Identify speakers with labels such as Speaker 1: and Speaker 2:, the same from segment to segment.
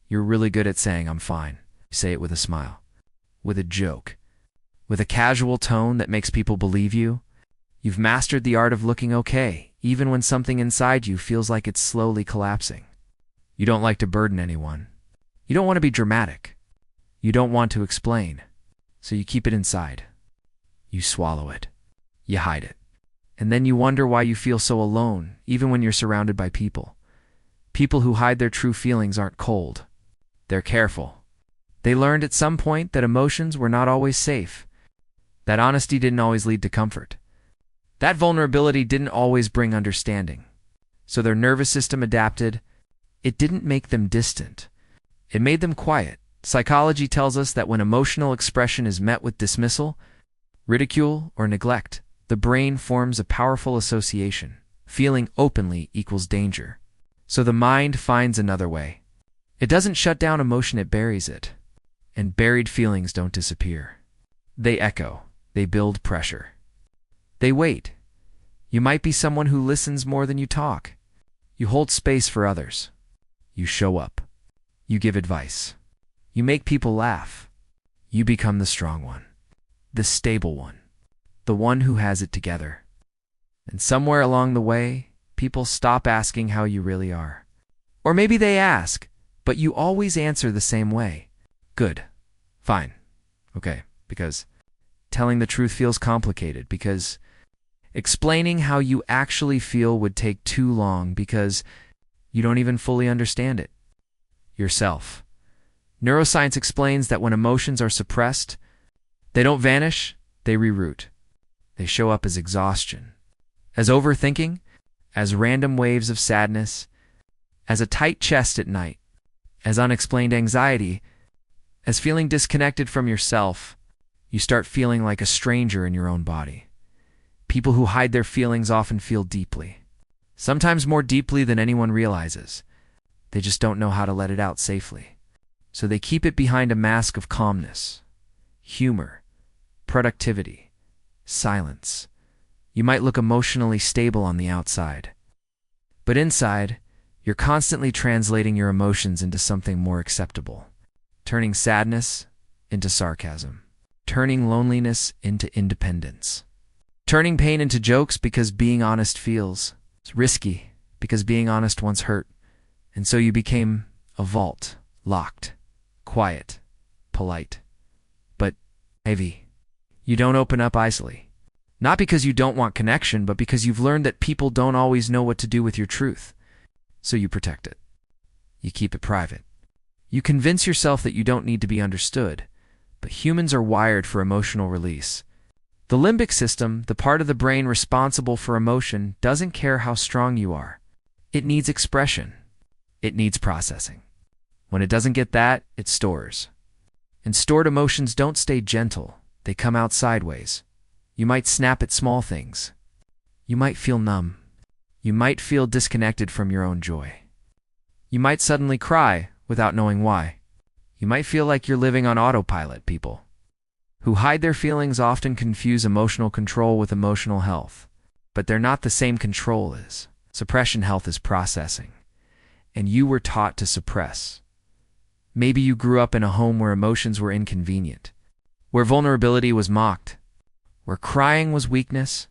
Speaker 1: You're really good at saying, "I'm fine." You say it with a smile, with a joke, with a casual tone that makes people believe you. You've mastered the art of looking okay, even when something inside you feels like it's slowly collapsing. You don't like to burden anyone. You don't want to be dramatic. You don't want to explain. So you keep it inside. You swallow it. You hide it. And then you wonder why you feel so alone, even when you're surrounded by people. People who hide their true feelings aren't cold. They're careful. They learned at some point that emotions were not always safe. That honesty didn't always lead to comfort. That vulnerability didn't always bring understanding. So their nervous system adapted. It didn't make them distant. It made them quiet. Psychology tells us that when emotional expression is met with dismissal, ridicule, or neglect, the brain forms a powerful association. Feeling openly equals danger. So the mind finds another way. It doesn't shut down emotion, it buries it. And buried feelings don't disappear. They echo. They build pressure. They wait. You might be someone who listens more than you talk. You hold space for others. You show up. You give advice. You make people laugh. You become the strong one, the stable one, the one who has it together. And somewhere along the way, people stop asking how you really are. Or maybe they ask, but you always answer the same way. Good. Fine. Okay. Because telling the truth feels complicated. Because explaining how you actually feel would take too long. Because you don't even fully understand it yourself. Neuroscience explains that when emotions are suppressed, they don't vanish, they reroute. They show up as exhaustion, as overthinking, as random waves of sadness, as a tight chest at night, as unexplained anxiety, as feeling disconnected from yourself. You start feeling like a stranger in your own body. People who hide their feelings often feel deeply, sometimes more deeply than anyone realizes. They just don't know how to let it out safely. So they keep it behind a mask of calmness, humor, productivity, silence. You might look emotionally stable on the outside, but inside, you're constantly translating your emotions into something more acceptable, turning sadness into sarcasm, turning loneliness into independence, turning pain into jokes because being honest feels risky, because being honest once hurt. And so you became a vault, locked, quiet, polite, but heavy. You don't open up easily. Not because you don't want connection, but because you've learned that people don't always know what to do with your truth. So you protect it. You keep it private. You convince yourself that you don't need to be understood, but humans are wired for emotional release. The limbic system, the part of the brain responsible for emotion, doesn't care how strong you are. It needs expression. It needs processing. When it doesn't get that, it stores. And stored emotions don't stay gentle. They come out sideways. You might snap at small things. You might feel numb. You might feel disconnected from your own joy. You might suddenly cry without knowing why. You might feel like you're living on autopilot. People who hide their feelings often confuse emotional control with emotional health. But they're not the same. Control is. Suppression. Health is processing. And you were taught to suppress. Maybe you grew up in a home where emotions were inconvenient, where vulnerability was mocked, where crying was weakness,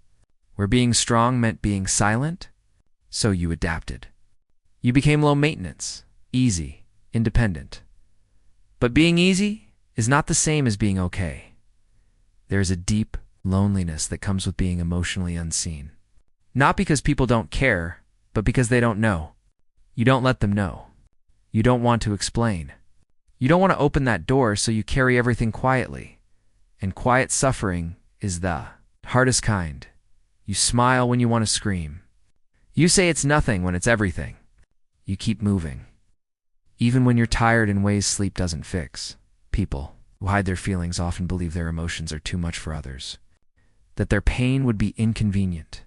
Speaker 1: where being strong meant being silent. So you adapted. You became low maintenance, easy, independent. But being easy is not the same as being okay. There's a deep loneliness that comes with being emotionally unseen. Not because people don't care, but because they don't know. You don't let them know. You don't want to explain. You don't want to open that door, so you carry everything quietly. And quiet suffering is the hardest kind. You smile when you want to scream. You say it's nothing when it's everything. You keep moving. Even when you're tired in ways sleep doesn't fix. People who hide their feelings often believe their emotions are too much for others, that their pain would be inconvenient,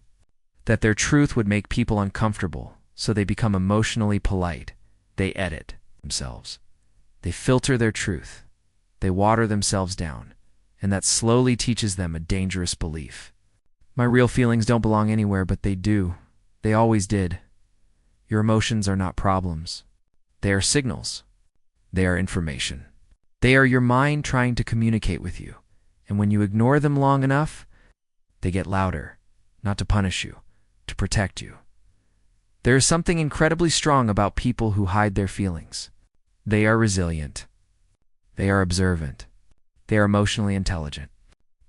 Speaker 1: that their truth would make people uncomfortable, so they become emotionally polite. They edit themselves. They filter their truth. They water themselves down, and that slowly teaches them a dangerous belief. My real feelings don't belong anywhere, but they do. They always did. Your emotions are not problems. They are signals. They are information. They are your mind trying to communicate with you. And when you ignore them long enough, they get louder, not to punish you, to protect you. There is something incredibly strong about people who hide their feelings. They are resilient. They are observant. They are emotionally intelligent.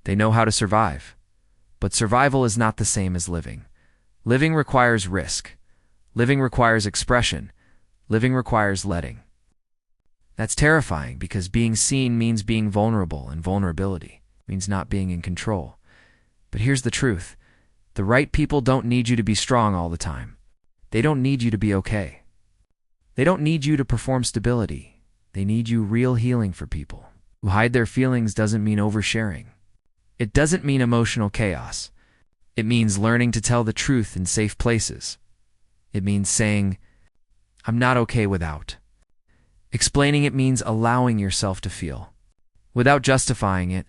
Speaker 1: They know how to survive. But survival is not the same as living. Living requires risk. Living requires expression. Living requires letting. That's terrifying because being seen means being vulnerable, and vulnerability means not being in control. But here's the truth. The right people don't need you to be strong all the time. They don't need you to be okay. They don't need you to perform stability. They need you real healing. For people who hide their feelings doesn't mean oversharing. It doesn't mean emotional chaos. It means learning to tell the truth in safe places. It means saying, "I'm not okay without." Explaining it means allowing yourself to feel. Without justifying it,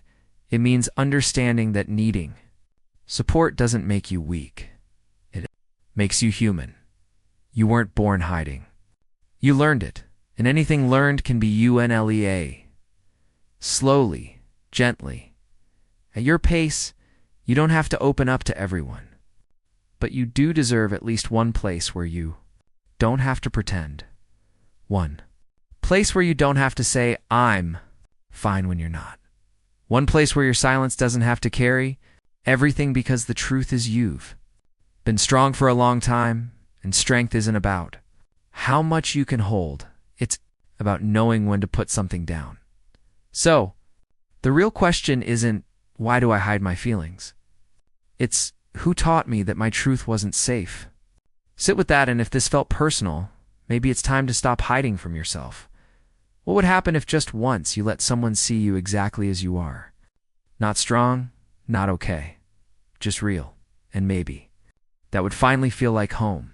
Speaker 1: it means understanding that needing support doesn't make you weak. It makes you human. You weren't born hiding. You learned it, and anything learned can be UNLEA. Slowly, gently. At your pace, you don't have to open up to everyone. But you do deserve at least one place where you don't have to pretend. One place where you don't have to say, "I'm fine," when you're not. One place where your silence doesn't have to carry everything, because the truth is you've been strong for a long time, and strength isn't about how much you can hold. It's about knowing when to put something down. So, the real question isn't, why do I hide my feelings? It's, who taught me that my truth wasn't safe? Sit with that, and if this felt personal, maybe it's time to stop hiding from yourself. What would happen if just once you let someone see you exactly as you are? Not strong, not okay, just real, and maybe that would finally feel like home.